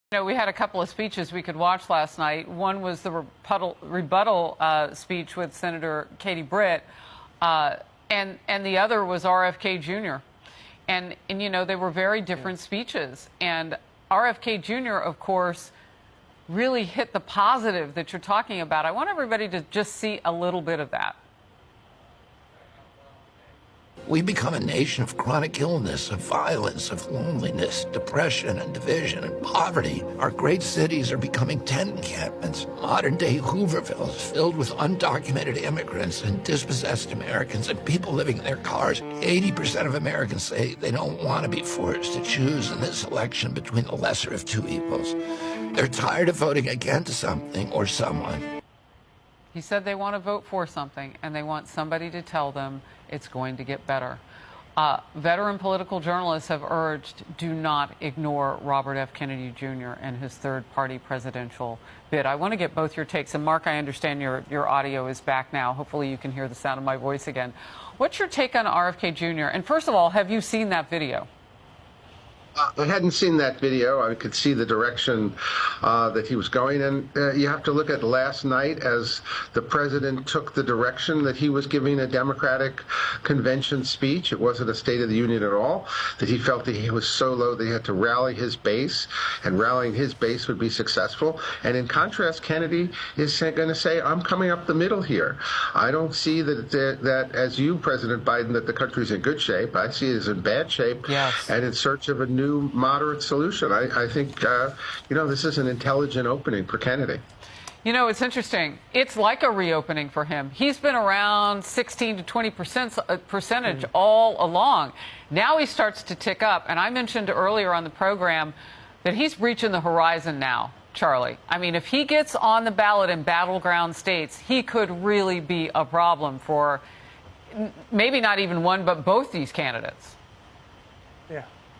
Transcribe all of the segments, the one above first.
You know, we had a couple of speeches we could watch last night. One was the rebuttal speech with Senator Katie Britt, and the other was RFK Jr. And you know, they were very different speeches. And RFK Jr., of course, really hit the positive that you're talking about. I want everybody to just see a little bit of that. We become a nation of chronic illness, of violence, of loneliness, depression and division and poverty. Our great cities are becoming tent encampments, modern-day Hoovervilles filled with undocumented immigrants and dispossessed Americans and people living in their cars. 80% of Americans say they don't want to be forced to choose in this election between the lesser of two evils. They're tired of voting against something or someone. He said they want to vote for something, and they want somebody to tell them it's going to get better. Veteran political journalists have urged, do not ignore Robert F. Kennedy Jr. and his third-party presidential bid. I want to get both your takes. And, Mark, I understand your audio is back now. Hopefully you can hear the sound of my voice again. What's your take on RFK Jr.? And, first of all, have you seen that video? I hadn't seen that video. I could see the direction that he was going. And you have to look at last night as the president took the direction that he was giving a Democratic convention speech. It wasn't a State of the Union at all, that he felt that he was so low that he had to rally his base, and rallying his base would be successful. And in contrast, Kennedy is going to say, I'm coming up the middle here. I don't see that as you, President Biden, that the country's in good shape. I see it as in bad shape, yes, and in search of a new moderate solution. I think, this is an intelligent opening for Kennedy. You know, it's interesting. It's like a reopening for him. He's been around 16 to 20% percentage all along. Now he starts to tick up. And I mentioned earlier on the program that he's reaching the horizon now, Charlie. I mean, if he gets on the ballot in battleground states, he could really be a problem for maybe not even one, but both these candidates.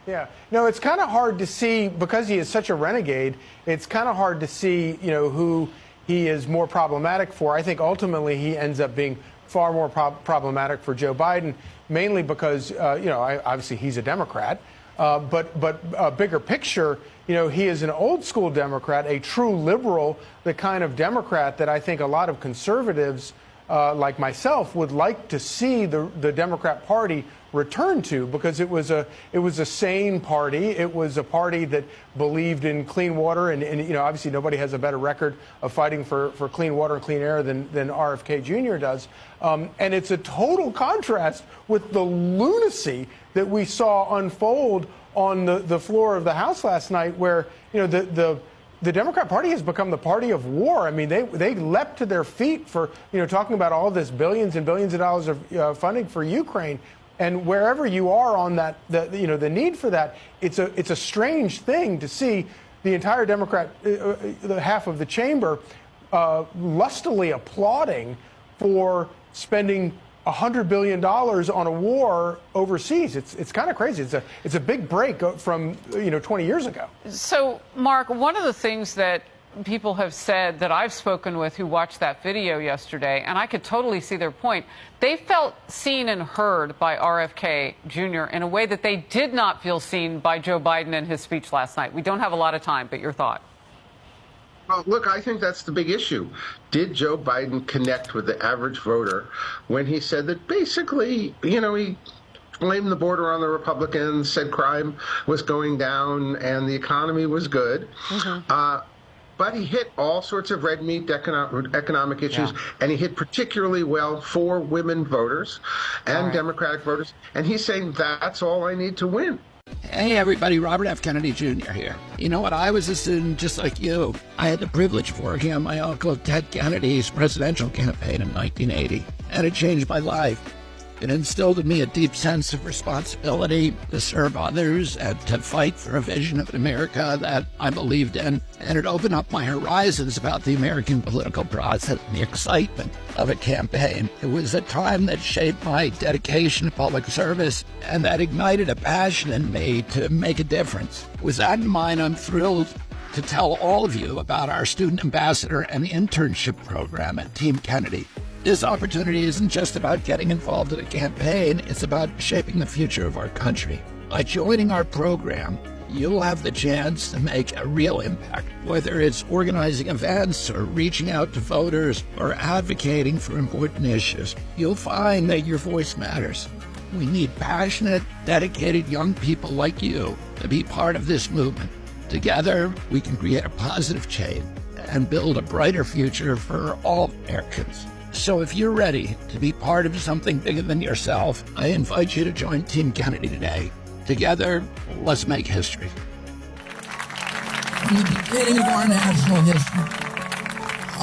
Yeah. No, it's kind of hard to see, because he is such a renegade, it's kind of hard to see, who he is more problematic for. I think ultimately he ends up being far more problematic for Joe Biden, mainly because, obviously he's a Democrat. But bigger picture, he is an old school Democrat, a true liberal, the kind of Democrat that I think a lot of conservatives like myself would like to see the Democrat Party return to, because it was a sane party. It was a party that believed in clean water, and obviously nobody has a better record of fighting for clean water and clean air than RFK Jr. does. And it's a total contrast with the lunacy that we saw unfold on the floor of the House last night, where the Democrat Party has become the party of war. I mean, they leapt to their feet for talking about all this billions and billions of dollars of funding for Ukraine. And wherever you are on that, the need for that, it's a strange thing to see the entire Democrat, the half of the chamber, lustily applauding for spending $100 billion on a war overseas. It's kind of crazy. It's a big break from 20 years ago. So, Mark, one of the things that people have said that I've spoken with who watched that video yesterday, and I could totally see their point, they felt seen and heard by RFK Jr. in a way that they did not feel seen by Joe Biden in his speech last night. We don't have a lot of time, but your thought. Well, look, I think that's the big issue. Did Joe Biden connect with the average voter when he said that basically, he blamed the border on the Republicans, said crime was going down and the economy was good? But he hit all sorts of red meat economic issues, and he hit particularly well for women voters and Democratic voters. And he's saying that's all I need to win. Hey everybody, Robert F. Kennedy Jr. here. You know what, I was a student just like you. I had the privilege of working on my Uncle Ted Kennedy's presidential campaign in 1980, and it changed my life. It instilled in me a deep sense of responsibility to serve others and to fight for a vision of America that I believed in. And it opened up my horizons about the American political process and the excitement of a campaign. It was a time that shaped my dedication to public service and that ignited a passion in me to make a difference. With that in mind, I'm thrilled to tell all of you about our student ambassador and internship program at Team Kennedy. This opportunity isn't just about getting involved in a campaign, it's about shaping the future of our country. By joining our program, you'll have the chance to make a real impact, whether it's organizing events or reaching out to voters or advocating for important issues. You'll find that your voice matters. We need passionate, dedicated young people like you to be part of this movement. Together, we can create a positive change and build a brighter future for all Americans. So if you're ready to be part of something bigger than yourself, I invite you to join Team Kennedy today. Together, let's make history. From the beginning of our national history,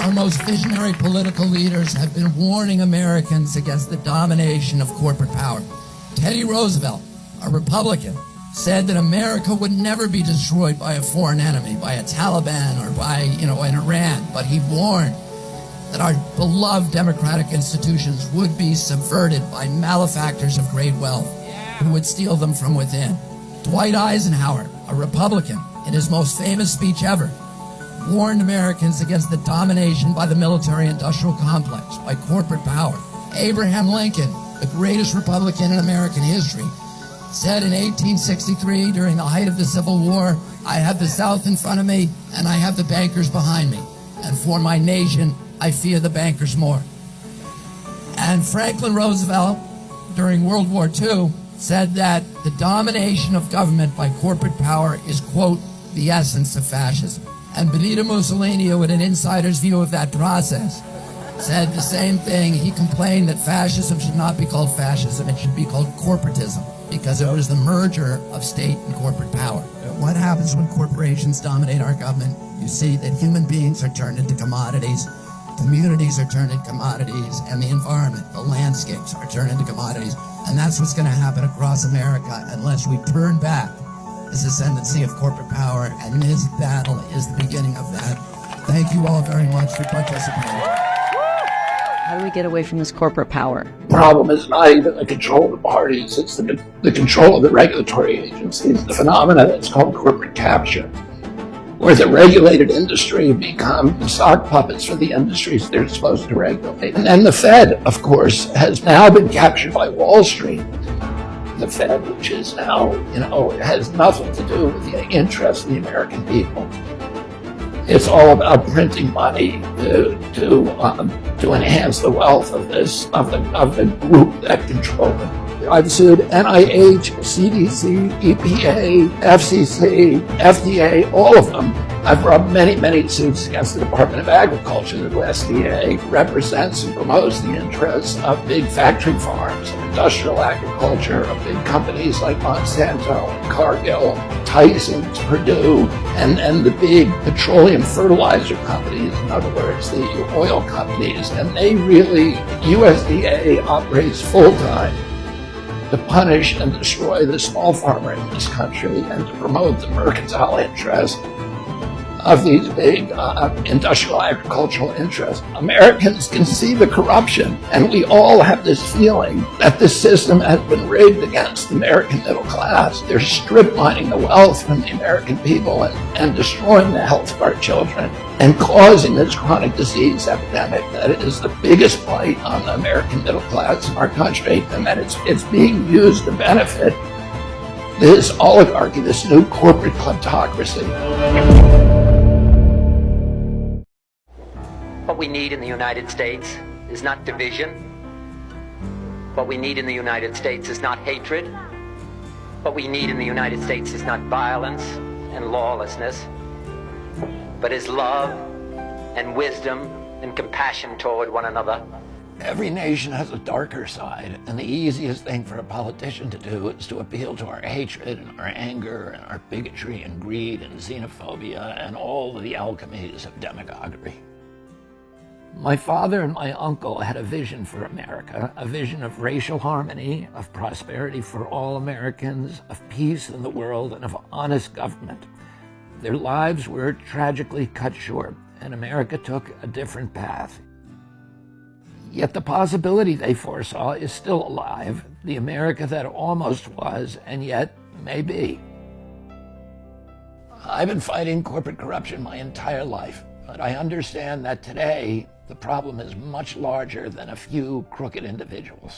our most visionary political leaders have been warning Americans against the domination of corporate power. Teddy Roosevelt, a Republican, said that America would never be destroyed by a foreign enemy, by a Taliban or by, an Iran, but he warned that our beloved democratic institutions would be subverted by malefactors of great wealth who would steal them from within. Dwight Eisenhower, a Republican, in his most famous speech ever, warned Americans against the domination by the military-industrial complex, by corporate power. Abraham Lincoln, the greatest Republican in American history, said in 1863, during the height of the Civil War, I have the South in front of me, and I have the bankers behind me. And for my nation, I fear the bankers more. And Franklin Roosevelt, during World War II, said that the domination of government by corporate power is, quote, the essence of fascism. And Benito Mussolini, with an insider's view of that process, said the same thing. He complained that fascism should not be called fascism, it should be called corporatism, because it was the merger of state and corporate power. What happens when corporations dominate our government? You see that human beings are turned into commodities, communities are turned into commodities, and the environment, the landscapes are turned into commodities. And that's what's going to happen across America unless we turn back this ascendancy of corporate power, and this battle is the beginning of that. Thank you all very much for participating. How do we get away from this corporate power? The problem is not even the control of the parties, it's the control of the regulatory agencies, the phenomena that's called corporate capture, where the regulated industry become sock puppets for the industries they're supposed to regulate. And the Fed, of course, has now been captured by Wall Street. The Fed, which is now, has nothing to do with the interests of the American people. It's all about printing money to enhance the wealth of the group that control it. I've sued NIH, CDC, EPA, FCC, FDA, all of them. I've brought many suits against the Department of Agriculture. The USDA represents and promotes the interests of big factory farms, of industrial agriculture, of big companies like Monsanto, Cargill, Tyson's, Purdue, and the big petroleum fertilizer companies, in other words, the oil companies. And they really, USDA operates full-time to punish and destroy the small farmer in this country and to promote the mercantile interest of these big industrial agricultural interests. Americans can see the corruption, and we all have this feeling that this system has been rigged against the American middle class. They're strip mining the wealth from the American people and destroying the health of our children and causing this chronic disease epidemic that is the biggest blight on the American middle class in our country, and that it's being used to benefit this oligarchy, this new corporate kleptocracy. What we need in the United States is not division. What we need in the United States is not hatred. What we need in the United States is not violence and lawlessness, but is love and wisdom and compassion toward one another. Every nation has a darker side, and the easiest thing for a politician to do is to appeal to our hatred and our anger and our bigotry and greed and xenophobia and all the alchemies of demagoguery. My father and my uncle had a vision for America, a vision of racial harmony, of prosperity for all Americans, of peace in the world, and of honest government. Their lives were tragically cut short, and America took a different path. Yet the possibility they foresaw is still alive, the America that almost was, and yet may be. I've been fighting corporate corruption my entire life, but I understand that today the problem is much larger than a few crooked individuals.